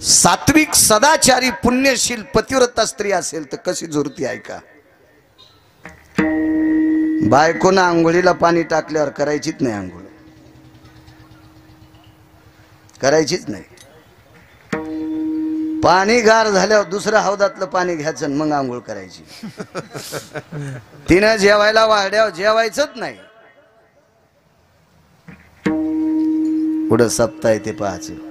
सात्विक सदाचारी पुण्यशील पतिव्रता स्त्री असेल तर कशी झुरती आहे का? बायकोनं आंघोळीला पाणी टाकल्यावर करायचीच नाही, आंघोळ करायचीच नाही. पाणी गार झाल्यावर दुसऱ्या हौदातलं पाणी घ्यायचं आणि मग आंघोळ करायची. तिनं जेवायला वाढल्यावर जेवायचंच नाही. पुढं सप्ताह ते पाहायचं.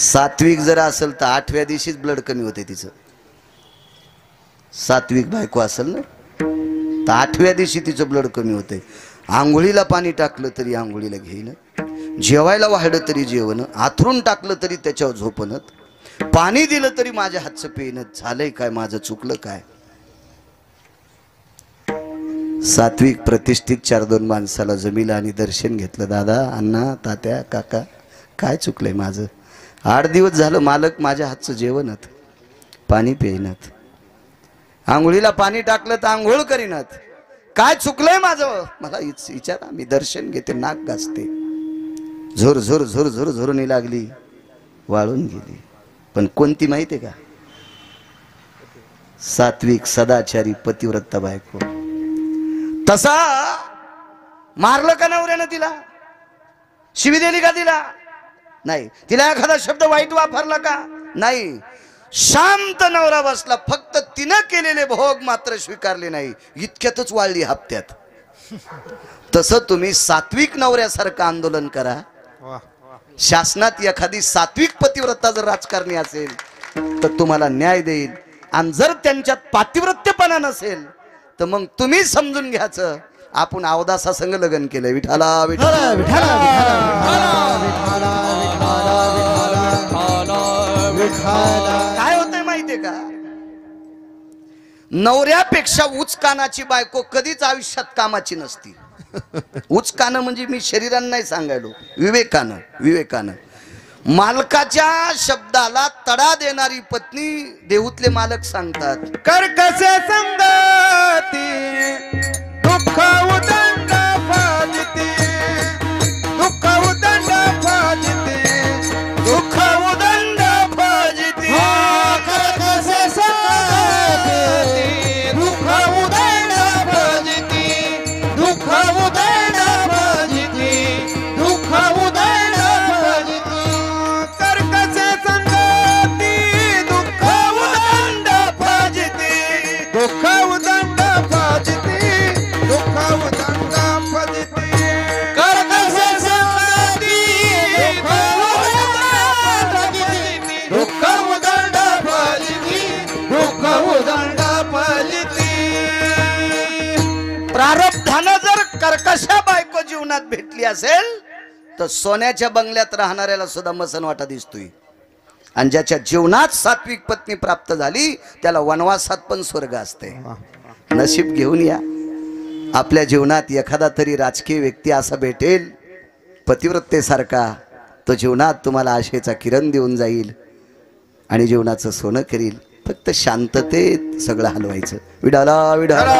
सात्विक जर असेल तर 8व्या दिवशीच ब्लड कमी होते तिचं. सात्विक बायको असेल ना तर 8व्या दिवशी तिचं ब्लड कमी होते. आंघोळीला पाणी टाकलं तरी आंघोळीला घेईन, जेवायला वाढलं तरी जेवण, आथरून टाकलं तरी त्याच्यावर झोपणं, पाणी दिलं तरी माझ्या हातचं पेन. झालंय काय, माझं चुकलं काय? सात्विक प्रतिष्ठित 4-2 माणसाला जमिलं आणि दर्शन घेतलं. दादा, अण्णा, तात्या, काका, काय चुकलंय माझं? 8 दिवस झालं मालक माझ्या हातचं जेवणत, पाणी पेनत, आंघोळीला पाणी टाकलं तर आंघोळ करीनत. काय चुकलंय माझं? मला विचारा, मी दर्शन घेते, नाक घासते. झुर झुर झुर झुर झुरणी लागली, वाळून गेली. पण कोणती माहिती आहे का? सात्विक सदाचारी पतिव्रता बायको. तसा मारलं का नवऱ्यानं तिला? शिवी दिली का तिला? नाही. तिला एखादा शब्द वाईट वापरला का? नाही. शांत नवरा बसला, फक्त तिनं केलेले भोग मात्र स्वीकारले नाही. इतक्यातच वाळली हप्त्यात. तसं तुम्ही सात्विक नवऱ्यासारखं आंदोलन करा. शासनात एखादी सात्विक पतिव्रता जर राजकारणी असेल तर तुम्हाला न्याय देईल. आणि जर त्यांच्यात पातिव्रत्यपणा नसेल तर मग तुम्ही समजून घ्यायचं आपण अवदासा संग लग्न केलंय. विठाला विठाला विठाला विठाला. काय होतंय माहितीये का? नवऱ्यापेक्षा उच्च कानाची बायको कधीच आयुष्यात कामाची नसती. उच्च कान म्हणजे मी शरीरानं नाही सांगायलो, विवेकानं. विवेकानं मालकाच्या शब्दाला तडा देणारी पत्नी देऊतले मालक सांगतात. कर कसे संगती दुःख उदंड फाजिते, दुःख उदंड फाजिते, दुःख उदंड फाजिते. कर कसे संगती दुःख उदंड फाजिते, दुःख उदंड फाजिते, दुःख उदंड फाजिते. कर कसे संगती दुःख उदंड फाजिते, दुःख उदंड फाजिते, दुःख उदंड फाजिते. कर कसे संगती दुःख उदंड फाजिते, दुःख उदंड फाजिते, दुःख उदंड फाजिते. प्रारब्धानं जर कर्कशा बायको जीवनात भेटली असेल तर सोन्याच्या बंगल्यात राहणाऱ्याला सुद्धा मसनवाटा दिसतोय. आणि ज्याच्या जीवनात सात्विक पत्नी प्राप्त झाली त्याला वनवासात पण स्वर्ग असते. नशीब घेऊन या. आपल्या जीवनात एखादा तरी राजकीय व्यक्ती असा भेटेल पतिव्रतेसारखा, तो जीवनात तुम्हाला आशेचा किरण देऊन जाईल आणि जीवनाचं सोनं करील. फक्त शांततेत सगळं हलवायचं. विडाला विडाला.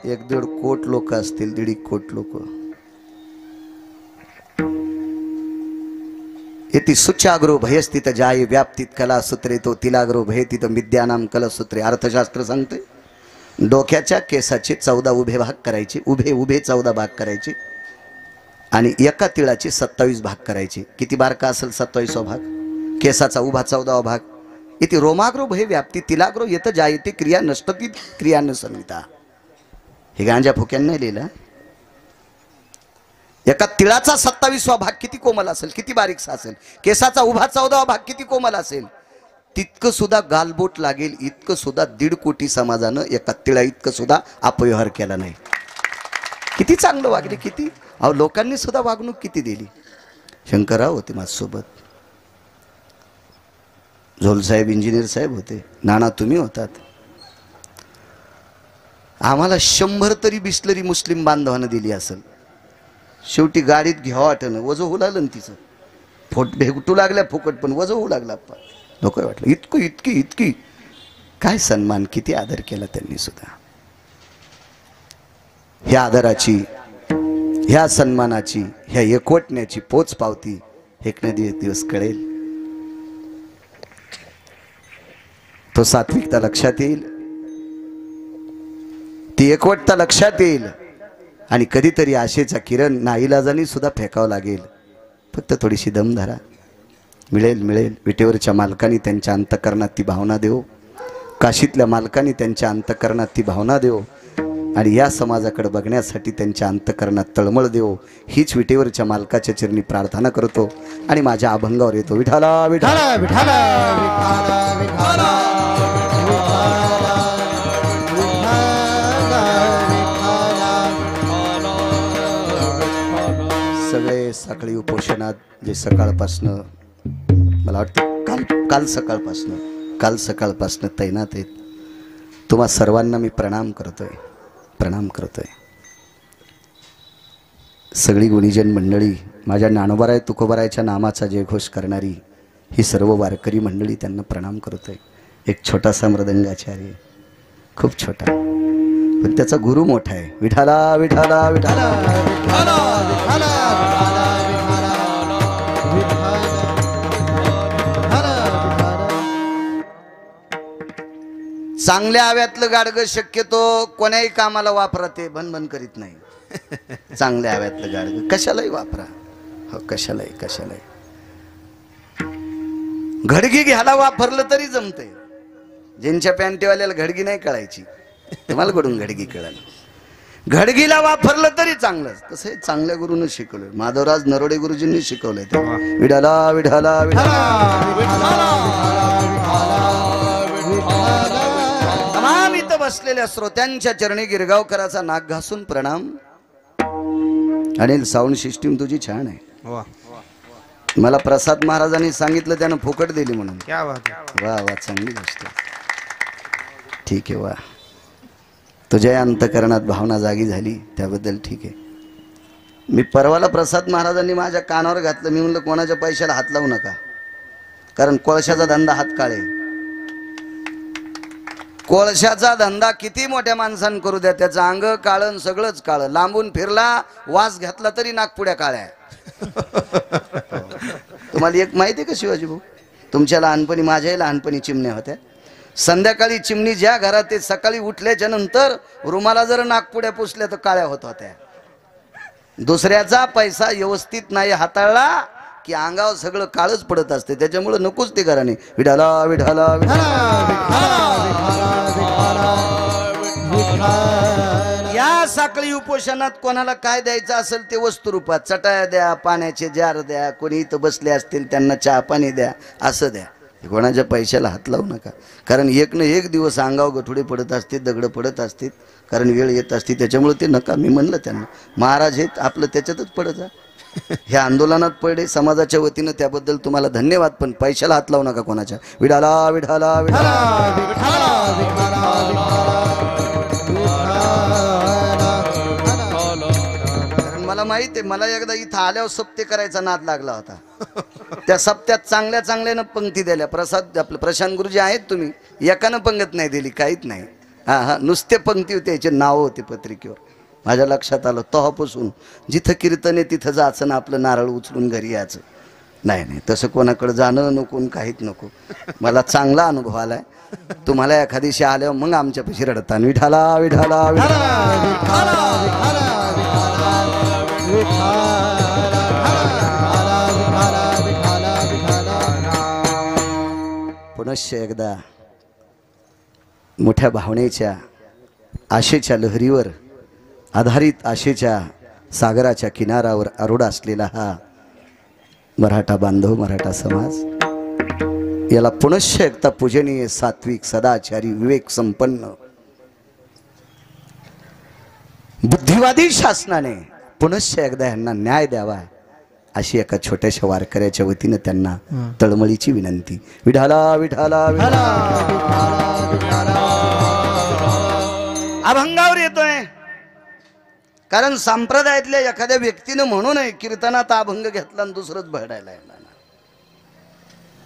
1-1.5 कोट लोक असतील, 1.5 कोट लोक. येती सुचाग्रो भयस्थित जाय व्याप्तीत कला सूत्रे तो तिलाग्रो भयतीत विद्यानाम कलसूत्रे. अर्थशास्त्र सांगते डोक्याच्या केसाचे 14 उभे भाग करायचे, उभे 14 भाग करायचे आणि एका तिळाचे 27 भाग करायचे. किती बारका असेल 27वा भाग? केसाचा उभा 14वा भाग. इथे रोमाग्रो भय व्याप्ती तिलाग्रो येत जायते क्रिया नष्टती क्रिया न संविता. हे गांजा फुक्यान नाही लिहिलं. एका तिळाचा 27वा भाग किती कोमल असेल, किती बारीकसा असेल. केसाचा उभा 14वा भाग किती कोमल असेल. तितकं सुद्धा गालबोट लागेल इतकं सुद्धा 1.5 कोटी समाजानं एका तिळा इतकं सुद्धा अपव्यवहार केला नाही. किती चांगलं वागले. किती अहो लोकांनी सुद्धा वागणूक किती दिली. शंकरराव होते माझ्यासोबत, झोल साहेब इंजिनियर साहेब होते, नाना तुम्ही होतात. आम्हाला 100 तरी बिस्लरी मुस्लिम बांधवानं दिली असेल. शेवटी गाडीत घ्यावं वाटणं, वजं होऊ लागलं ना तिचं. भेटू लागल्या फुकट पण वजं होऊ लागला. नको वाटलं. इतकं इतकी इतकी काय सन्मान, किती आदर केला त्यांनी सुद्धा. ह्या आदराची, ह्या सन्मानाची, ह्या एकवटण्याची पोच पावती एक ना एक दिवस कळेल. तो सात्विकता लक्षात येईल, ती एकवटता लक्षात येईल आणि कधीतरी आशेचा किरण नाईलाजाने सुद्धा फेकावं लागेल. फक्त थोडीशी दम धरा, मिळेल मिळेल. विटेवरच्या मालकांनी त्यांच्या अंतःकरणात ती भावना देव, काशीतल्या मालकांनी त्यांच्या अंतःकरणात ती भावना देव आणि या समाजाकडे बघण्यासाठी त्यांच्या अंतःकरणात तळमळ देव. हीच विटेवरच्या मालकाच्या चरणी प्रार्थना करतो आणि माझ्या अभंगावर येतो. विठाला विठाला विठाला विठाला विठाला सगळे साखळी उपोषणात जे सकाळपासनं मला वाटतं काल सकाळपासनं तैनात आहेत, तुम्हा सर्वांना मी प्रणाम करतोय. सगळी गुणीजन मंडळी, माझ्या ज्ञानोबाराय तुकोबारायच्या नामाचा जयघोष करणारी ही सर्व वारकरी मंडळी, त्यांना प्रणाम करतोय. एक छोटासा मृदंगाचार्य, खूप छोटा, पण त्याचा गुरु मोठा आहे. विठाला विठाला विठाला विठाला विठाला चांगल्या हव्यातलं गाडगं शक्यतो कोण्याही कामाला वापरा, ते भनभन करीत नाही. चांगल्या हव्यातलं गाडगं कशालाही वापरा, हो कशालाही. घडगी घ्यायला वापरलं तरी जमतंय. ज्यांच्या पॅन्टीवाल्याला घडगी नाही कळायची, तुम्हाला कडून घडगी कळाल. घडगीला वापरलं तरी चांगलंच. तसं चांगल्या गुरुनं शिकवलंय, माधवराज नरोडे गुरुजींनी शिकवलंय. ते विठाला विठाला विठाला. तमाम इथं बसलेल्या श्रोत्यांच्या चरणी गिरगावकराचा नाक घासून प्रणाम. अनिल, साऊंड सिस्टीम तुझी छान आहे. मला प्रसाद महाराजांनी सांगितलं, त्यानं फुकट दिली म्हणून. वा वा, चांगली गोष्ट. ठीक आहे, वा. तुझ्या अंतकरणात भावना जागी झाली त्याबद्दल ठीक आहे. मी परवाला प्रसाद महाराजांनी माझ्या कानावर घातलं. मी म्हणलं कोणाच्या पैशाला हात लावू नका, कारण कोळशाचा धंदा हात काळे. कोळशाचा धंदा किती मोठ्या माणसानं करू द्या, त्याचं अंग काळं सगळंच काळं. लांबून फिरला, वास घातला तरी नागपुड्या काळ्या. तुम्हाला एक माहिती आहे का शिवाजी भाऊ, तुमच्या लहानपणी, माझ्याही लहानपणी चिमण्या होत्या. संध्याकाळी चिमणी ज्या घरात, ते सकाळी उठल्याच्या नंतर रुमाला जर नागपुड्या पुसल्या तर काळ्या होत होत्या. दुसऱ्याचा पैसा व्यवस्थित नाही हाताळला की अंगावर सगळं काळच पडत असते. त्याच्यामुळे नकोच ते घराने. विठाला विठाला या साखळी उपोषणात कोणाला काय द्यायचं असेल ते वस्तू रूपात, चटाया द्या, पाण्याचे जार द्या, कोणी इथं बसले असतील त्यांना चहा पाणी द्या, असं द्या. कोणाच्या पैशाला हात लावू नका, कारण एक न एक दिवस अंगावर गठुडे पडत असते, दगड पडत असतील, कारण वेळ येत असते. त्याच्यामुळे ते नका. मी म्हणलं त्यांना, महाराज हेत आपलं त्याच्यातच पडत जा. ह्या आंदोलनात पडले समाजाच्या वतीनं, त्याबद्दल तुम्हाला धन्यवाद. पण पैशाला हात लावू नका कोणाच्या. विठाला विठाला कारण मला माहित आहे, मला एकदा इथं आल्यावर सप्ते करायचा नाद लागला होता. त्या सप्त्यात चांगल्या चांगल्यानं पंक्ती दिल्या. प्रसाद आपलं प्रशांत गुरुजी आहेत, तुम्ही एकानं पंगत नाही दिली, काहीच नाही. हा, नुसते पंक्ती होते, याचे नाव होते पत्रिकेवर. माझ्या लक्षात आलं, तेव्हापासून जिथं कीर्तन आहे तिथं जायचं ना, आपलं नारळ उचलून घरी यायचं. नाही, तसं कोणाकडे जाणं नको, काहीच नको. मला चांगला अनुभव आलाय. तुम्हाला एखादीशी आल्यावर मग आमच्यापाशी रडता. विठाला विठाला पुनश्च एकदा मोठ्या भावनेच्या, आशेच्या लहरीवर आधारित, आशेच्या सागराच्या किनाऱ्यावर आरूढ असलेला हा मराठा बांधव, मराठा समाज, याला पुनश्च एकदा पूजनीय, सात्विक, सदाचारी, विवेक संपन्न, बुद्धिवादी शासनाने पुनश्च एकदा यांना न्याय द्यावा, अशी एका छोट्याशा वारकऱ्याच्या वतीनं त्यांना तळमळीची विनंती. विठाला विठाला अभंगावर येतोय, कारण संप्रदायातल्या एखाद्या व्यक्तीनं म्हणू नये कीर्तनात अभंग घेतला आणि दुसरंच भरडायला येणार.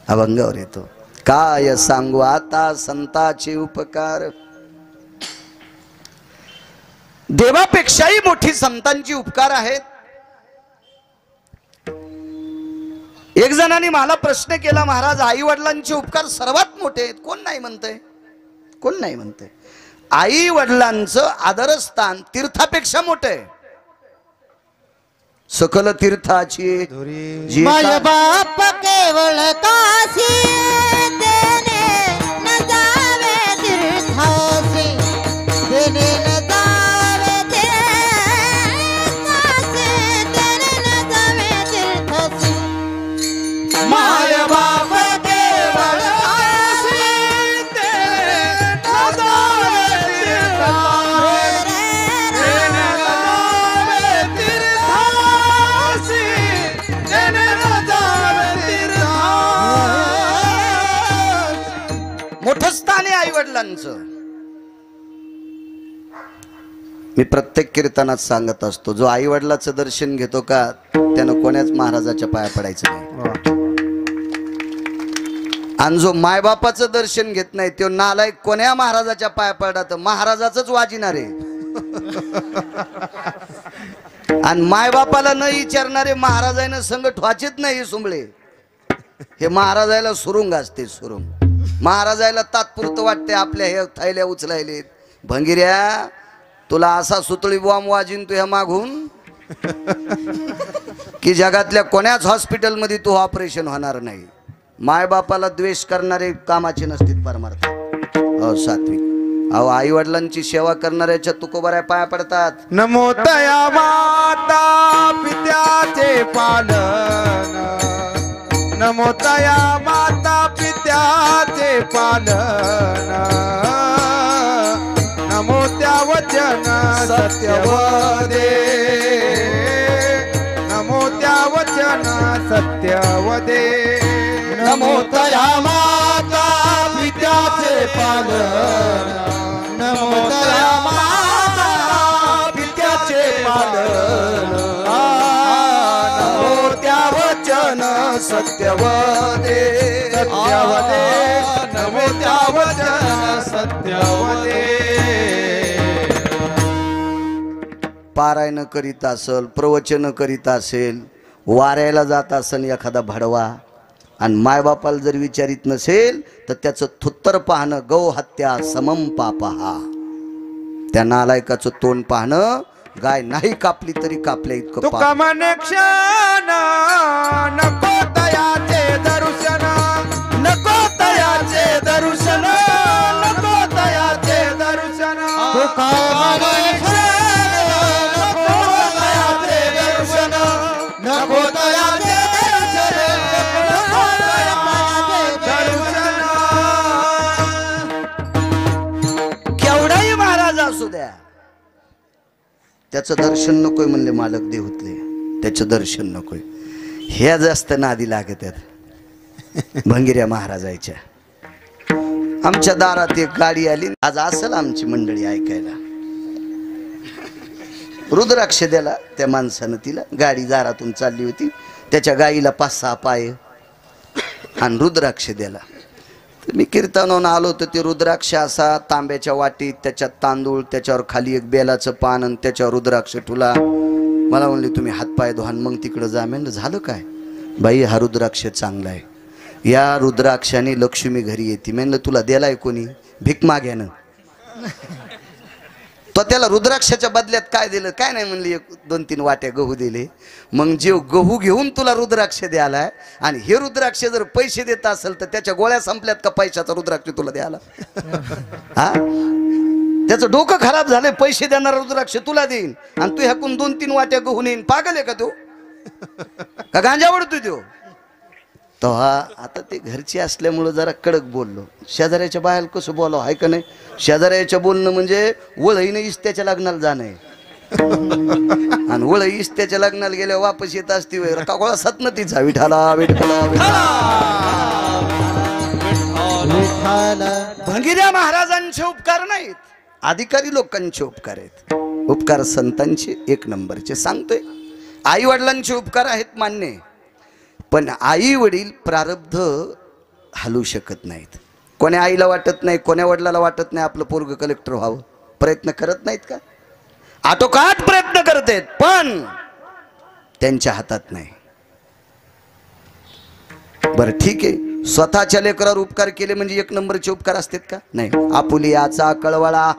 अभंगावर येतो. काय सांगू आता संताचे उपकार, देवापेक्षाही मोठी संतांची उपकार आहेत. एक जणांनी मला प्रश्न केला, महाराज आई वडिलांचे उपकार सर्वात मोठे आहेत, कोण नाही म्हणतंय? कोण नाही म्हणतंय? आई वडिलांचं आदरस्थान तीर्थापेक्षा मोठं आहे. सकल तीर्थाची जी माय बाप केवळ काशी देणे न जावे तीर्थासी, देणे न जावे तीर्थासी, देणे न जावे तीर्थासी. माय बाप केवळ काशी देणे न जावे तीर्थासी, देणे न जावे तीर्थासी, देणे न जावे तीर्थासी. मोठं स्थान आहे आई वडिलांचं. मी प्रत्येक कीर्तनात सांगत असतो, जो आई वडिलाचं दर्शन घेतो का त्यानं कोण्याच महाराजाच्या पाया पडायचं नाही. आणि जो मायबापाचं दर्शन घेत नाही तो नालायक कोण्या महाराजाच्या पाया पडत महाराजाच वाजिणार आहे. आणि मायबापाला न विचारणारे महाराजांना संग ठवाचेत नाही सुंबळे. हे महाराजाला सुरुंग असते, सुरुंग. महाराजाला तात्पुरतं वाटते आपल्या हे थैल्या उचलायलेत. भंगिऱ्या तुला असा सुतळी बॉम्ब वाजिन तू ह्या मागून की जगातल्या कोण्याच हॉस्पिटलमध्ये तू ऑपरेशन होणार नाही. मायबापाला द्वेष करणारे कामाचे नसतील परमार्थ. सात्विक. अहो आई वडिलांची सेवा करणाऱ्याच्या तुकोबाऱ्या पाया पडतात. नमो तया माता पित्याचे पालन, नमो तया माता पित्याचे पालन, नमो त्या वचन सत्यवदे, नमो त्या वचन सत्यवदे. नमो तया माता पित्याचे पालन, नमो तया माता पित्याचे पालन, नमो त्या वचन सत्यवदे, सत्यवदे, नमो त्या वचन सत्यवदे. पारायण करीत असेल, प्रवचन करीत असेल, वाऱ्याला जात असेल एखादा भडवा आणि मायबापाला जर विचारित नसेल तर त्याचं थुत्तर पाहणं गौ हत्या समम पापहा. त्या नालायकाचं तोंड पाहणं, गाय नाही कापली तरी कापल्या इतकं तू पाप. कमने क्षण नको तयाचे दर्शन, नको तयाचे दर्शन, नको तयाचे दर्शन. तू कामने क्षण नको तयाचे दर्शन, नको तयाचे दर्शन, नको तयाचे दर्शन. केवढाही महाराज असू द्या त्याचं दर्शन नकोय म्हणले मालक देवतले. त्याचं दर्शन नकोय. ह्या जास्त नादी लागत आहेत भंगिऱ्या महाराजाच्या. आमच्या दारात एक गाडी आली आज, असेल आमची मंडळी ऐकायला. रुद्राक्ष द्याला त्या माणसानं तिला. गाडी दारातून चालली होती, त्याच्या गाईला 5-6 पाय आणि रुद्राक्ष द्याला. तर मी कीर्तनावरून आलो तर ते रुद्राक्ष असा तांब्याच्या वाटीत, त्याच्यात तांदूळ, त्याच्यावर खाली एक बेलाचं पान आणि त्याच्यावर रुद्राक्ष ठुला. मला म्हणले तुम्ही हातपाय धुवान मग तिकडं जा. म्हणलं झालं काय? बाई हा रुद्राक्ष चांगला आहे, या रुद्राक्षाने लक्ष्मी घरी येते. म्हणलं तुला दिलाय कोणी? भीक माग्यानं. तो त्याला रुद्राक्षाच्या बदल्यात काय दिलं? काय नाही म्हणली, 1-2-3 वाट्या गहू दिले. मग जे गहू घेऊन तुला रुद्राक्ष द्यायलाय आणि हे रुद्राक्ष जर पैसे देत असेल तर त्याच्या गोळ्या संपल्यात का पैशाचा रुद्राक्ष तुला द्यायला? हा, त्याचं डोकं खराब झालंय. पैसे देणारा रुद्राक्ष तुला देईन आणि तू ह्याकून 2-3 वाट्या गहू नेईन. पागल आहे का तो? का गांजा आवडतोय तो? तो हा आता ते घरची असल्यामुळं जरा कडक बोललो. शेजाऱ्याच्या बाहेर कसं बोलावं आहे का नाही? शेजाऱ्याच्या बोलणं म्हणजे वळईनं इस्त्याच्या लग्नाला जाणं आहे. आणि वळई इस्त्याच्या लग्नाला गेल्यावर वापस येत असती वेळ का गोळा सतन तिचा विठाला विठाला भंगिऱ्या महाराजांचे उपकार नाहीत, अधिकारी लोकांचे उपकार आहेत. उपकार संतांचे 1 नंबरचे. सांगतोय आई वडिलांचे उपकार आहेत मान्य, पण आई वडील प्रारब्ध हलवू शकत नाहीत. कोण्या आईला वाटत नाही, कोण्या वडिलाला वाटत नाही आपलं पोरग कलेक्टर व्हावं? प्रयत्न करत नाहीत का? आटोकाट प्रयत्न करतेत, पण त्यांच्या हातात नाही. बरं ठीक आहे, स्वतःच्या लेकरावर उपकार केले म्हणजे एक नंबरचे उपकार असतात का? नाही. आपुलियाचा कळवळा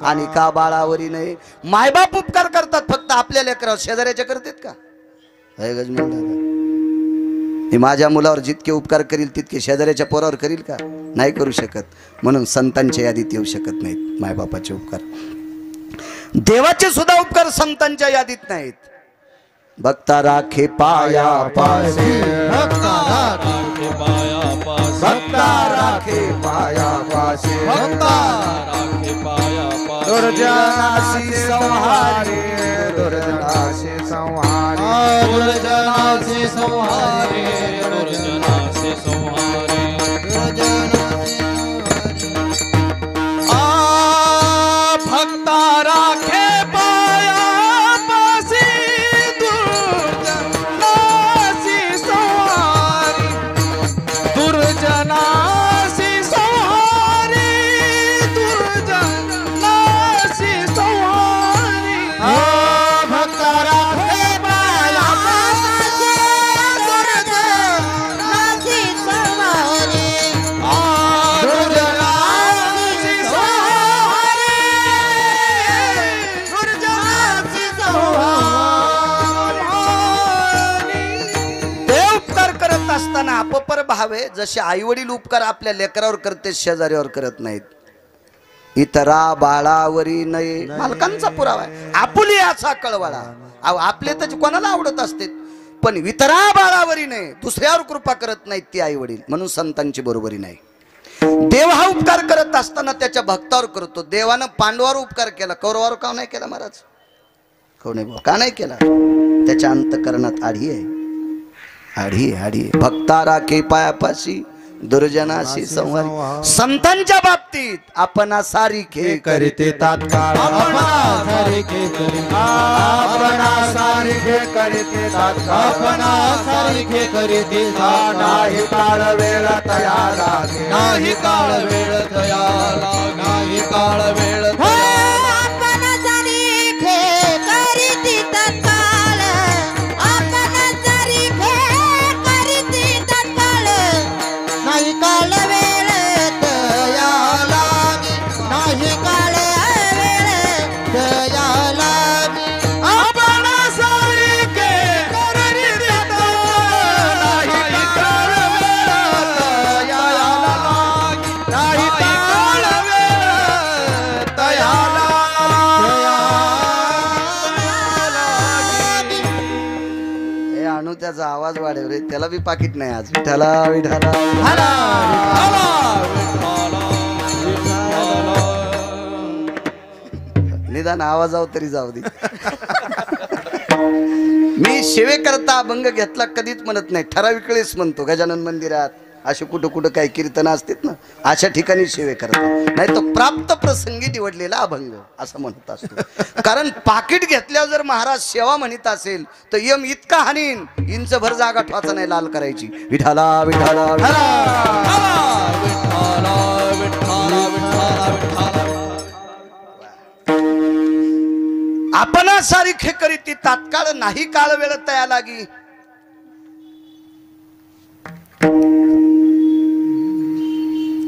आणि का बाळावरी नाही. मायबाप उपकार करतात फक्त आपल्या लेकरावर, शेजाऱ्याच्या करतात का? हे गजमल दादा, मी माझ्या मुलावर जितके उपकार करील तितके शेजाऱ्याच्या पोरावर करील का? नाही करू शकत. म्हणून संतांच्या यादीत येऊ शकत नाहीत मायबापाचे उपकार. देवाचे सुद्धा उपकार संतांच्या यादीत नाहीत. भक्ता राखे पाया पासे, भक्ता राखे पाया पासे, भक्ता राखे पाया पासे, भक्ता राखे पाया पासे, दुर्जनासी संहारे, दुर्जनासी संहारे, दुर्जनासे संहारे, दुर्जनासे संहारे, भक्ता राखे पाया पासी, दुर्जनासी संहारी, दुर्जनासी संहारी, दुर्जनासी संहारी. भक्ता राखे पाया पासी, दुर्जनासी संहारी, दुर्जनासी संहारी, दुर्जनासी संहारी. ते उपकार करत असताना अपपर भावे जसे आई वडील उपकार आपल्या लेकरावर करते, शेजाऱ्यावर करत नाहीत. इतरा बाळावरी नये, मालकांचा पुरावा आहे. आपुलियाचा कळवळा, अहो आपले तर कोणाला आवडत असते, पण इतरा बाळावरी नये, दुसऱ्यावर कृपा करत नाहीत ती आई वडील. म्हणून संतांची बरोबरी नाही. देव हा उपकार करत असताना त्याच्या भक्तावर करतो. देवानं पांडवावर उपकार केला, कौरवावर का नाही केला महाराज? का नाही केला? त्याच्या अंतकरणात आढी आहे, आढी आढी. भक्ता राखे पायापाशी, दुर्जनाशी संहारी. संतांच्या बाबतीत आपण सारिखे करीते तात्काळ, आपणा सारिखे करीते, आपणा सारिखे करीते तात्काळ, आपणा सारिखे करीते, नाही काळ वेळ तया लागे, नाही काळ वेळ तया लागे, नाही काळ वेळ आपण सारिखे करीती तत्काळ, आपण सारिखे करीती तत्काळ, नाही काळ वेळ तया लागे, नाही काळ वेळ तया लागे. आपण सारिखे करीते तात्काळ, नाही काळ वेळ तया लागे, नाही काळ वेळ तया लागे. हे आणू त्याचा आवाज वाढेल रे, त्याला बी पाकिट नाही आज. विठाला विठाला हला हला विठ्ठला विठ्ठला. निदान आवाजाव तरी जाऊ दे. मी सेवेकरता अभंग घेतला कधीच म्हणत नाही, ठराविक वेळेस म्हणतो. गजानन मंदिरात असे कुठं कुठं काही कीर्तन असतात ना, अशा ठिकाणी सेवे करतो. नाही तर प्राप्त प्रसंगी निवडलेला अभंग असं म्हणत असतो. कारण पाकिट घेतल्यावर जर महाराज सेवा म्हणत असेल तर यम इतका हानीन, इंच भर जागा ठोचा नाही लाल करायची. विठाला विठाला हला विठ्ठला विठ्ठला विठ्ठला विठ्ठला. आपण सारिखे करीती तात्काळ, नाही काळ वेळ तया लागी.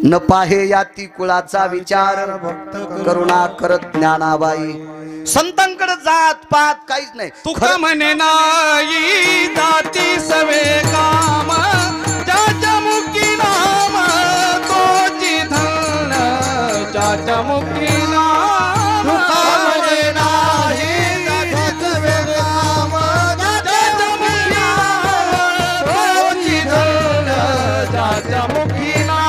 न पाहे याती कुळाचा विचार, करुणा करत ज्ञानाबाई. संतांकडे जात पात काहीच नाही. तुका म्हणे नाही जाती सवे काम, ज्याच्या मुखी नाम तोची धन, ज्याच्या मुखी नाम. तुका म्हणे नाही जाती सवे काम, ज्याच्या मुखी नाम तोची धन, ज्याच्या मुखी नाम.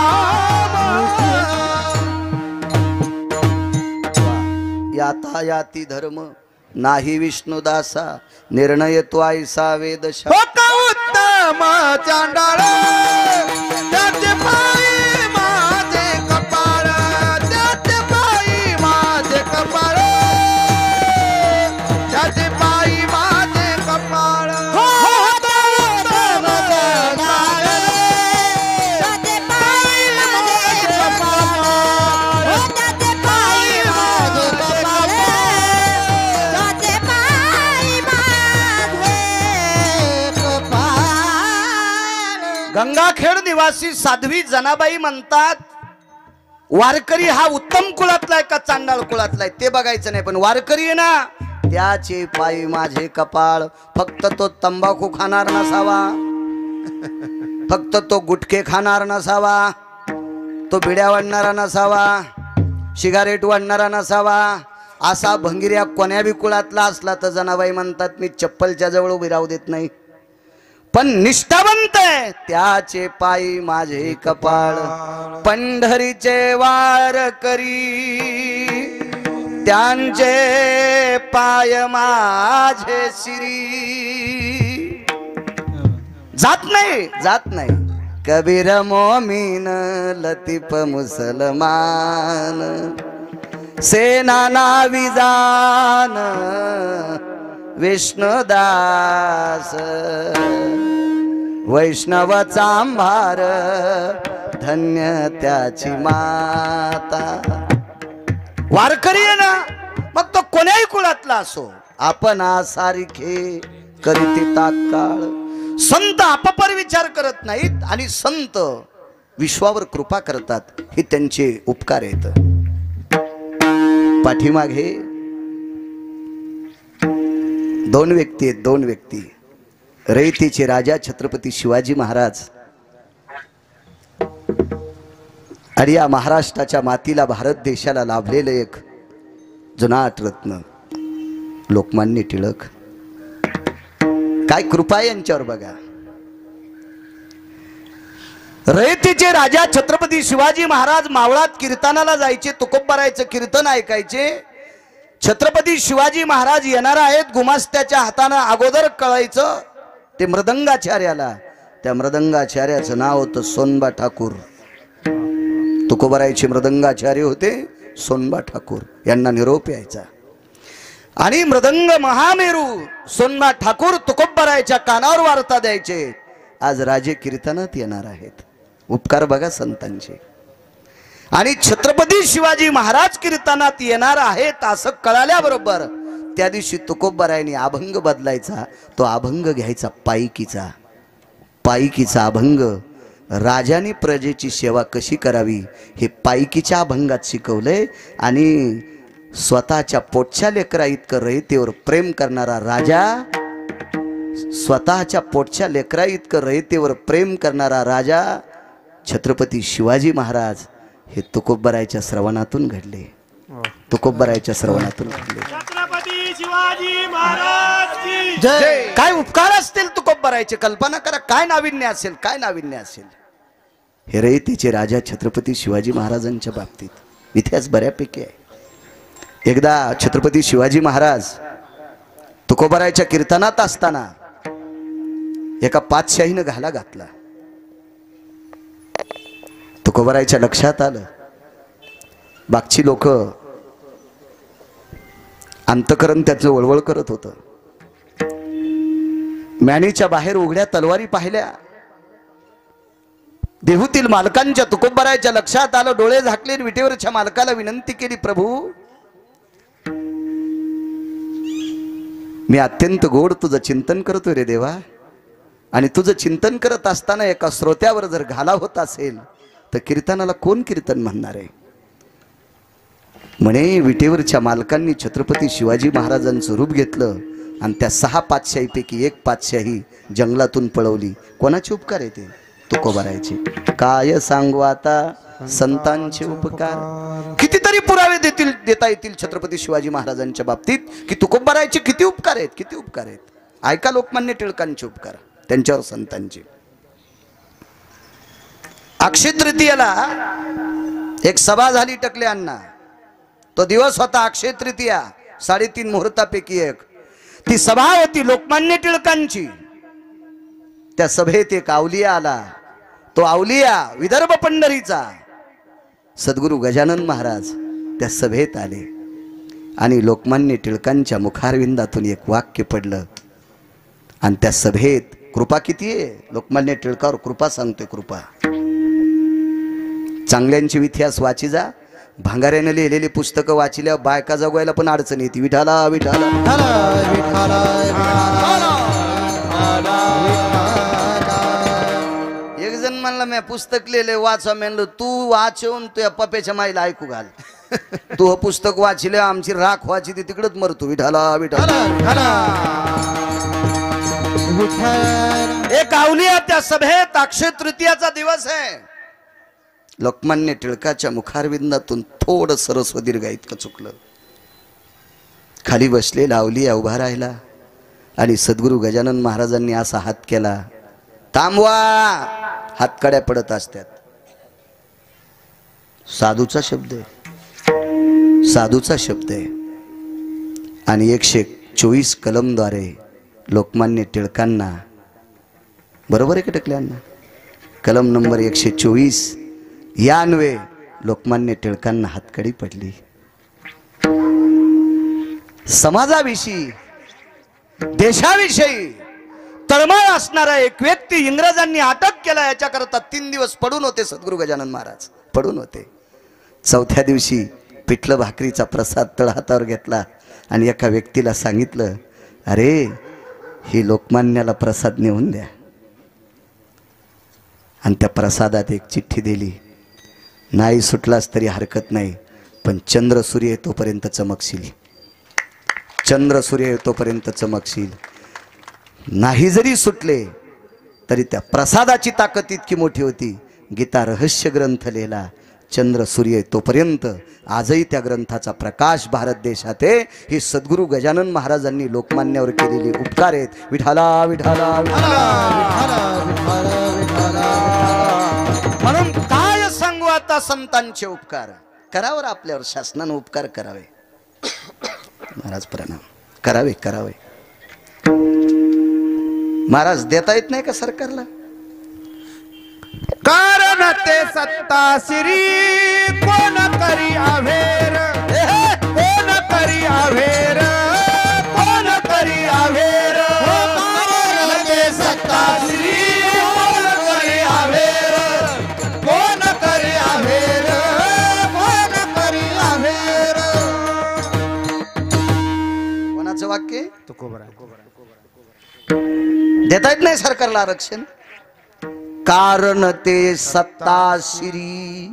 याता याती धर्म नाही विष्णुदासा, निर्णय तो ऐसा वेदशा. होता उत्तम चांडाळ, त्याचे पायी माझे कपाळ, त्याचे पायी माझे कपाळ, त्याचे पायी माझे कपाळ. होता उत्तम चांडाळ, त्याचे पाय माझे कपाळ, त्याचे पाय माझे कपाळ, गंगाखेड निवासी साध्वी जनाबाई म्हणतात, वारकरी हा उत्तम कुळातला आहे का चांडाळ कुळातला आहे ते बघायचं नाही, पण वारकरी आहे ना त्याचे पायी माझे कपाळ. फक्त तो तंबाखू खाणार नसावा, फक्त तो गुटखे खाणार नसावा, तो बिड्या वाढणारा नसावा, सिगारेट वाढणारा नसावा. असा भंगिऱ्या कोण्या बी कुळातला असला तर जनाबाई म्हणतात मी चप्पलच्या जवळ उभी राहू देत नाही. पण निष्ठावंत आहे त्याचे पायी माझे कपाळ. पंढरीचे वारकरी त्यांचे पाय माझे शिरी. जात नाही, जात नाही. कबीर मोमीन लतीफ मुसलमान, सेना नाविजान विष्णुदास, वैष्णव चांभार धन्य त्याची माता. वारकरी आहे ना मग तो कोण्याही कुळातला असो, आपण सारखे करीती तात्काळ. संत आपापर विचार करत नाहीत आणि संत विश्वावर कृपा करतात, हे त्यांचे उपकार आहेत. पाठीमागे दोन व्यक्ती आहेत, दोन व्यक्ती. रयतेचे राजा छत्रपती शिवाजी महाराज आणि या महाराष्ट्राच्या मातीला भारत देशाला लाभलेलं एक जुनाट रत्न लोकमान्य टिळक. काय कृपा आहे यांच्यावर बघा. रयतेचे राजा छत्रपती शिवाजी महाराज मावळात कीर्तनाला जायचे, तुकोबारायचं कीर्तन ऐकायचे. छत्रपती शिवाजी महाराज येणार आहेत, गुमास्त्याच्या हातानं अगोदर कळायचं ते मृदंगाचार्याला. त्या मृदंगाचार्याचं नाव होतं सोनबा ठाकूर. तुकोबारायचे मृदंगाचार्य होते सोनबा ठाकूर. यांना निरोप यायचा आणि मृदंग महामेरू सोनबा ठाकूर तुकोबारायच्या कानावर वार्ता द्यायचे, आज राजे कीर्तनात येणार आहेत. उपकार बघा संतांचे. आणि छत्रपती शिवाजी महाराज कीर्तनात येणार आहेत असं कळाल्याबरोबर त्या दिवशी तुकोबारायांनी अभंग बदलायचा. तो अभंग घ्यायचा पायकीचा. पायकीचा अभंग. राजाने प्रजेची सेवा कशी करावी हे पायकीच्या अभंगात शिकवलंय. आणि स्वतःच्या पोटच्या लेकरा इतकं रयतेवर प्रेम करणारा राजा, स्वतःच्या पोटच्या लेकरा इतकं रयतेवर प्रेम करणारा राजा छत्रपती शिवाजी महाराज हे तुकोबारायच्या श्रवणातून घडले. तुकोबारायच्या श्रवणातून घडले. छत्रपती शिवाजी महाराज की जय. काय उपकार असतील तुकोबारायचे, कल्पना करा काय नाविन्य असेल, काय नाविन्य असेल. हे रयतेचे राजा छत्रपती शिवाजी महाराजांच्या बाबतीत इतिहास बऱ्यापैकी आहे. एकदा छत्रपती शिवाजी महाराज तुकोबारायच्या कीर्तनात असताना एका पातशाहीनं घाला घातला. तुकोबारायच्या लक्षात आलं, बागची लोक अंतकरण त्याचं वळवळ करत होतं. मॅनीच्या बाहेर उघड्या तलवारी पाहिल्या. देहूतील मालकांच्या तुकोबारायच्या लक्षात आलं. डोळे झाकले, विटेवरच्या मालकाला विनंती केली, प्रभू मी अत्यंत गोड तुझं चिंतन करतोय रे देवा. आणि तुझं चिंतन करत असताना एका श्रोत्यावर जर घाला होत असेल तर कीर्तनाला कोण कीर्तन म्हणणार आहे. म्हणे विटेवरच्या मालकांनी छत्रपती शिवाजी महाराजांचं रूप घेतलं आणि त्या 6 पातशाहीपैकी एक पातशाही जंगलातून पळवली. कोणाचे उपकार आहे ते? तुकोबारायचे. काय सांगू आता संतांचे उपकार. कितीतरी पुरावे देता येतील छत्रपती शिवाजी महाराजांच्या बाबतीत की तुकोबारायचे किती उपकार आहेत, किती उपकार आहेत. ऐका लोकमान्य टिळकांचे उपकार त्यांच्यावर संतांचे. अक्षय तृतीयेला एक सभा झाली टकले अण्णा. तो दिवस होता अक्षय तृतीया, 3.5 मुहूर्तापैकी एक. ती सभा होती लोकमान्य टिळकांची. त्या सभेत एक अवलिया आला. तो अवलिया विदर्भ पंढरीचा सद्गुरु गजानन महाराज त्या सभेत आले आणि लोकमान्य टिळकांच्या मुखारविंदातून एक वाक्य पडलं. आणि त्या सभेत कृपा किती आहे, लोकमान्य टिळकावर कृपा सांगतोय. कृपा चांगल्यांचे इतिहास वाची जा. भांगाऱ्याने लिहिलेली पुस्तकं वाचिल्या बायका जगवायला पण अडचण येते. विठाला विठाला एक त्यांना मी पुस्तक लिहिले वाचा म्हणलं तू वाचवून तुझ्या पप्याच्या माईला ऐकू घाल. तू हे पुस्तक वाचिले आमची राख वाची ती तिकडच मरतो. विठाला विठाला. एक अवलिया त्या सभेत अक्षय तृतीयाचा दिवस आहे. लोकमान्य टिळकाच्या मुखारविंदातून थोडं सरस्व दीर्घ इतकं चुकलं. खाली बसलेला अवलिया उभा राहिला आणि सद्गुरू गजानन महाराजांनी असा हात केला. थांबवा. हातकड्या पडत असतात. साधूचा शब्द आहे. साधूचा शब्द आहे. आणि 124 कलमद्वारे लोकमान्य टिळकांना बरोबर आहे का टकल्यांना कलम नंबर 124 यान्वे लोकमान्य टिळकांना हातकडी पडली. समाजाविषयी देशाविषयी तळमळ असणारा एक व्यक्ती इंग्रजांनी अटक केला. याच्याकरता 3 दिवस पडून होते सद्गुरू गजानन महाराज. पडून होते. चौथ्या दिवशी पिठलं भाकरीचा प्रसाद तळहातावर घेतला आणि एका व्यक्तीला सांगितलं अरे ही लोकमान्याला प्रसाद नेऊन द्या. आणि त्या प्रसादात एक चिठ्ठी दिली. नाही सुटलास तरी हरकत नाही पण चंद्र सूर्य येतोपर्यंत चमकशील. चंद्र सूर्य येतोपर्यंत चमकशील. नाही जरी सुटले तरी त्या प्रसादाची ताकद इतकी मोठी होती. गीता रहस्य ग्रंथ लिहिला चंद्र सूर्य येतोपर्यंत. आजही त्या ग्रंथाचा प्रकाश भारत देशात आहे. ही सद्गुरू गजानन महाराजांनी लोकमान्यावर केलेली उपकार आहेत. विठाला विठाला म्हणून काय सांगू आता संतांचे उपकार. करावर आपल्यावर शासनानं उपकार करावे. महाराज प्रणाम करावे करावे. महाराज देता येत नाही का सरकारला. कारण ते सत्ता श्री कोण करी अवेर. कोण करी अवेर. कोण करी अवेर. कारण ते सत्ता श्री कोण करी अवेर. कोण करी अवेर. कोण करी अवेर. कोणाचं वाक्य देता येत नाही सरकारला आरक्षण. कारण ते सत्ता श्री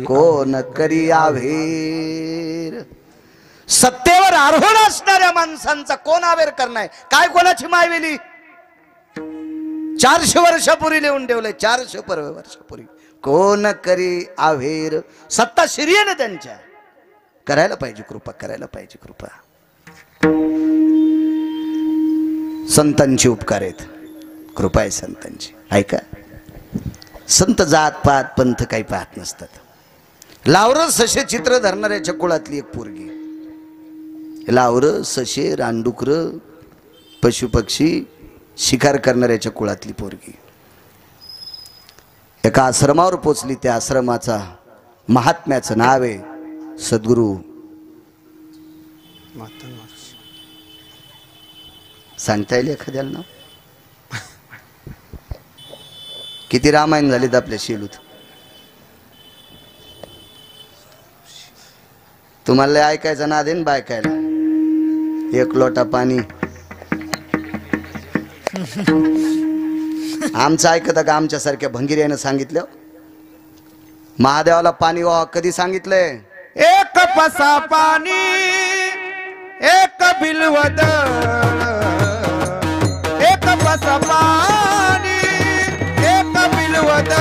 कोण करी अवेर. सत्तेवर आरोहण असणाऱ्या माणसांचा कोण अवेर करणार. काय कोणाची मायवेली 400 वर्षापूर्वी लिहून ठेवलंय. 400 वर्षापूर्वी कोण करी अवेर. सत्ता श्री आहे ना त्यांच्या. करायला पाहिजे कृपा. करायला पाहिजे कृपा. संतांची उपकार आहेत. कृपा आहे संतांची. ऐका संत जात पात पंथ काही पाहत नसतात. लावरं सशे चित्र धरणाऱ्याच्या कुळातली एक पोरगी. लावरं सशे रानडुकर पशुपक्षी शिकार करणाऱ्याच्या कुळातली पोरगी एका आश्रमावर पोचली. त्या आश्रमाचा महात्म्याचं नाव आहे सद्गुरू सांगता येईल एखाद्याला नाव. किती रामायण झालीत आपल्या शेलूत. तुम्हाला ऐकायचं ना देन बायकायला. एक लोटा पाणी आमचं ऐकत का आमच्यासारख्या भंगिऱ्यानं सांगितलं. महादेवाला पाणी व्हा कधी सांगितलंय. एक पसा पाणी एक बिलवद. एक पसा पाणी एक बिलवद.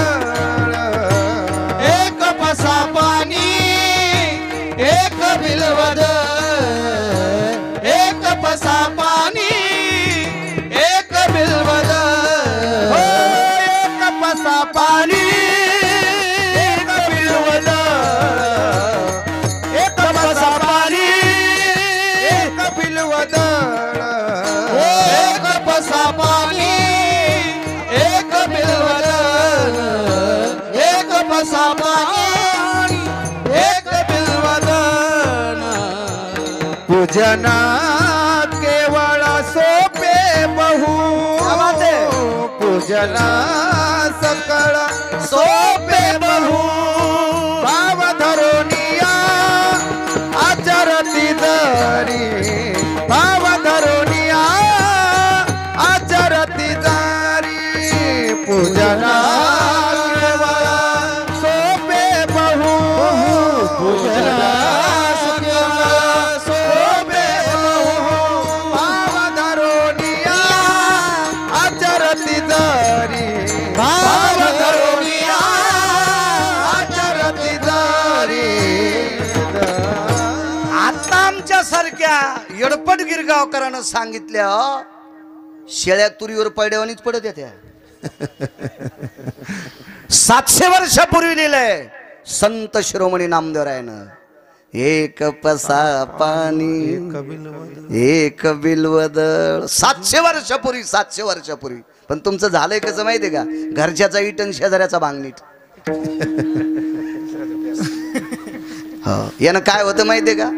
एक पसा पाणी एक बिलवद. एक पसा पाणी एक बिलवद. एक पसा पाणी एक बिलवद. एक पसा पाणी एक बिलवद. एक पसा पाणी एक बिलवद. एक पसा पाणी एक बिलवद. पूजना केवळ सोपे बहु. पूजना सकळ सोपे बहु. भाव धरोनिया आचरती जरी. भाव धरोनिया आचरती जरी. पूजना येडपट गिरगावकरानं सांगितल्या शेळ्या तुरीवर पडल्यावानीच पडत त्या 700 वर्षापूर्वी लिहिलंय संत शिरोमणी नामदेवरायानं. एक पसा पाणी एक बिलवदळ 700 वर्षापूर्वी 700 वर्षापूर्वी. पण तुमचं झालंय कसं माहितीये का? घरच्याचा इट आणि शेजाऱ्याचा बांगणीट. हो यानं काय होतं माहितीये का?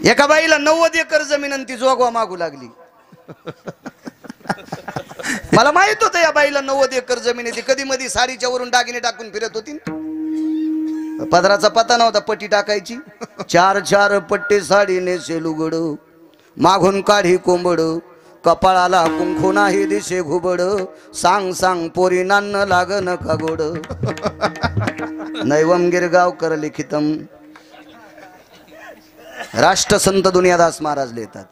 एका बाईला 90 एकर जमीन आणि ती जोगवा मागू लागली. मला माहित होतं या बाईला 90 एकर जमीन आहे. ती कधी मधी साडीच्या वरून दागिने टाकून फिरत होती. पदराचा पता नव्हता पट्टी टाकायची. 4 पट्टे साडी नेसे लुगड मागून काढी कोंबड कपाळाला कुंकू नाही दिसे घुबड सांग सांग पोरी नान्न लागन का गोड. नैवम गिरगावकर लिखितम. राष्ट्रसंत दुनियादास महाराज लिहितात.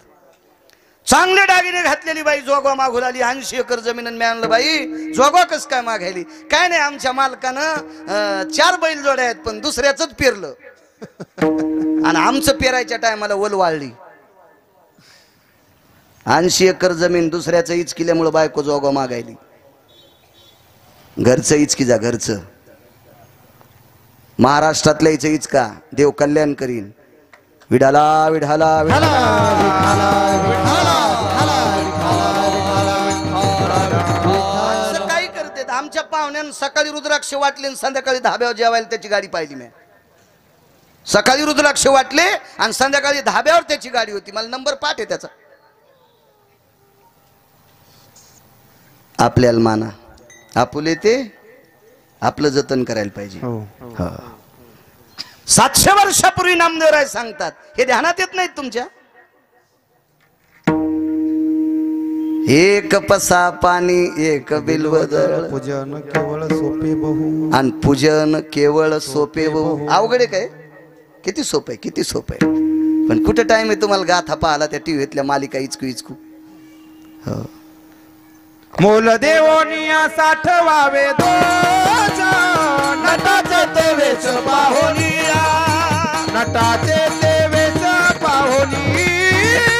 चांगले दागिने घातलेली बाई जोगवा मागू लागली. 80 एकर जमीन मी आणलं बाई जोगवा कस काय मागायली? काय नाही आमच्या मालकानं 4 बैल जोड्या आहेत पण दुसऱ्याच पेरलं आणि आमचं पेरायच्या टायमाला वल वाळली. 80 एकर जमीन दुसऱ्याचं इचकिल्यामुळे बायको जोगवा मागायली. घरचं इचकी जा घरचं. महाराष्ट्रातल्या इचं इचका देव कल्याण करीन. विठाला विठाला विठाला काही करते. आमच्या पाहुण्यानं सकाळी रुद्राक्ष वाटले आणि संध्याकाळी धाब्यावर जेवायला त्याची गाडी पाहिली मी. सकाळी रुद्राक्ष वाटले आणि संध्याकाळी धाब्यावर त्याची गाडी होती. मला नंबर पाठ आहे त्याचा. आपल्याला माना आपुले ते आपलं जतन करायला पाहिजे. 700 वर्षापूर्वी नामदेवराय सांगतात. हे ध्यानात येत नाहीत तुमच्या? एक पसा पाणी एक बिलवदळ पूजन केवळ सोपे बहु आणि पूजन केवळ सोपे बहु. अवघड आहे काय? किती सोपं आहे किती सोपं आहे. पण कुठं टाइम आहे तुम्हाला गाथा पाहाला त्या टीव्हीतल्या मालिका इचकू इचकू. हो मोल देवोनिया साठवावे दोष नटाचे तेवेच पाहोनिया नटाचे तेवेच पाहोनिया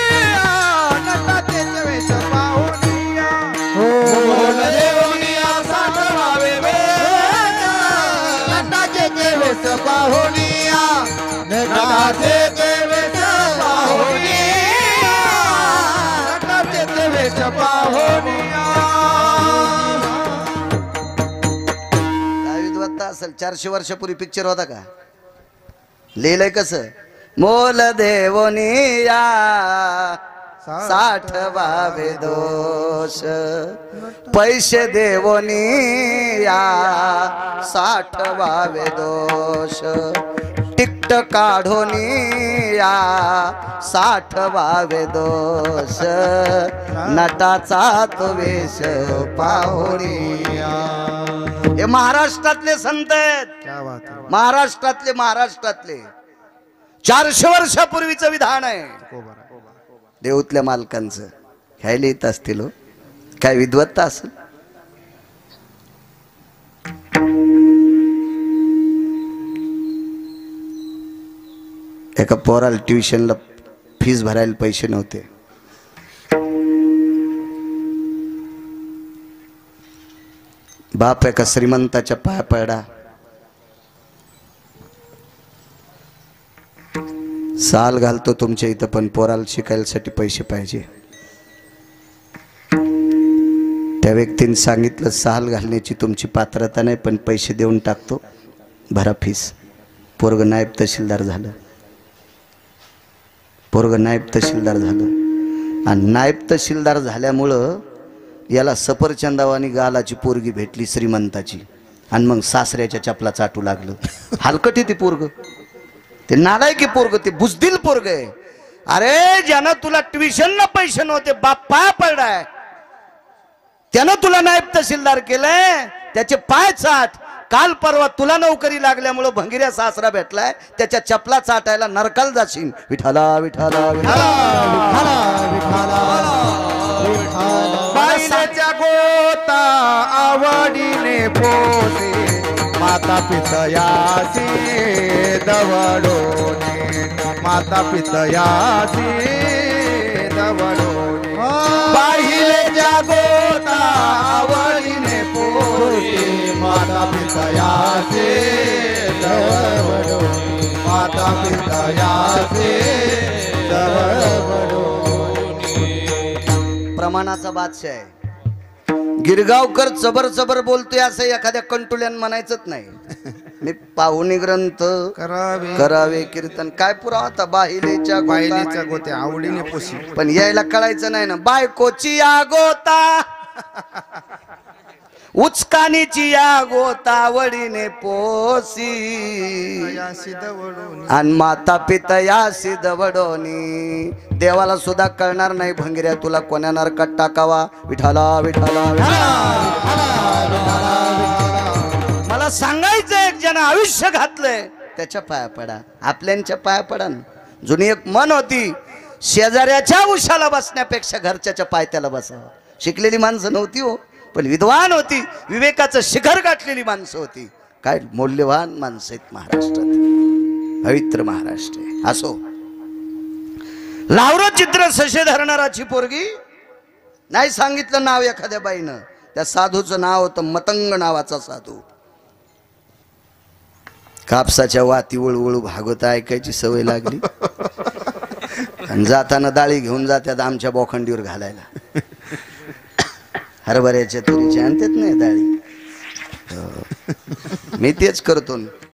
नटाचे तेवेच पाहोनिया. मोल देवोनिया साठवावे नटाचे तेवेच पाहोनिया नटाचे तेवेच पाहोनिया नटाचे तेवेच पाहोनिया. असेल 400 वर्षापूर्वी पिक्चर होता का? लिहिलंय कसं? मोल देवोनिया साठवावे दोष पैसे देवोनिया साठवावे दोष तिकट काढोनिया साठवावे दोष नटाचा तो वेश पाहोनिया. हे महाराष्ट्रातले संत आहेत. महाराष्ट्रातले 400 वर्षापूर्वीचं विधान आहे. देऊतल्या मालकांचं घ्यायला येत असतील हो. काय विद्वत्ता असेल. एका पोराला ट्युशनला फीस भरायला पैसे नव्हते. बाप एका श्रीमंताच्या पाया पडला. साल घालतो तुमच्या इथं पण पोराला शिकायसाठी पैसे पाहिजे. त्या व्यक्तीने सांगितलं साल घालण्याची तुमची पात्रता नाही पण पैसे देऊन टाकतो भरा फीस. पोरग नायब तहसीलदार झालं. पोरग नायब तहसीलदार झालं आणि नायब तहसीलदार झाल्यामुळं याला सफरचंदावानी गालाची पोरगी भेटली श्रीमंताची आणि मग सासऱ्याच्या चपला चाटू लागलं. हलकट आहे ते पोरग. ते नालायकी पोरग ते बुजदिल पोरग आहे. अरे ज्यानं तुला ट्युशनला पैसे नव्हते बाप पाय पडलाय त्यानं तुला नायब तहसीलदार केलंय. त्याचे पाय चाट. काल परवा तुला नोकरी लागल्यामुळे भंगिऱ्या सासरा भेटलाय त्याच्या चपला चाटायला नरकाल जाशील. विठाला विठाला विठाला बाईच्या गोता आवडीने पोसे माता पितयासी दवडोनी माता पितयासी दवडोनी पाहिले जागोता आवडीने पोरी माता पितयासी दवडोनी माता पितयासी दवडोनी प्रमाणाचा बादशाह आहे. गिरगावकर चबर चबर बोलतोय असं एखाद्या कंटुल्यान म्हणायचंच नाही. मी पाहुणी ग्रंथ करावे करावे कीर्तन काय पुरावा होता बाहिलेच्या बायलेच्या गोत्या आवडीने पोशी पण यायला कळायचं नाही ना. बायकोची या गोता उचकानीची या गोता वडीने पोसी आणि माता पिता या सिद्धवडोनी. देवाला सुद्धा कळणार नाही भंगिऱ्या तुला कोण्या नरकात टाकावा. विठाला विठाला मला सांगायचं एक ज्यानं आयुष्य घातलंय त्याच्या पाया पडा. आपल्यांच्या पाया पडा ना. जुनी एक मन होती शेजाऱ्याच्या उशाला बसण्यापेक्षा घरच्याच्या पायथ्याला बसावं. शिकलेली माणसं नव्हती हो पण विद्वान होती. विवेकाचं शिखर गाठलेली माणसं होती. काय मौल्यवान माणसं आहेत महाराष्ट्रात. पवित्र महाराष्ट्र आहे. असो लावरं चित्र सशे धरणाराची पोरगी नाही सांगितलं नाव एखाद्या बाईनं. त्या साधूचं नाव होतं मतंग नावाचा साधू. कापसाच्या वाती वळवळू भागवत ऐकायची सवय लागली आणि जाताना डाळी घेऊन जात्यात आमच्या बोखंडीवर घालायला. हरभऱ्याच्या तुरीच्या आणतात नाही डाळी. मी तेच करतो.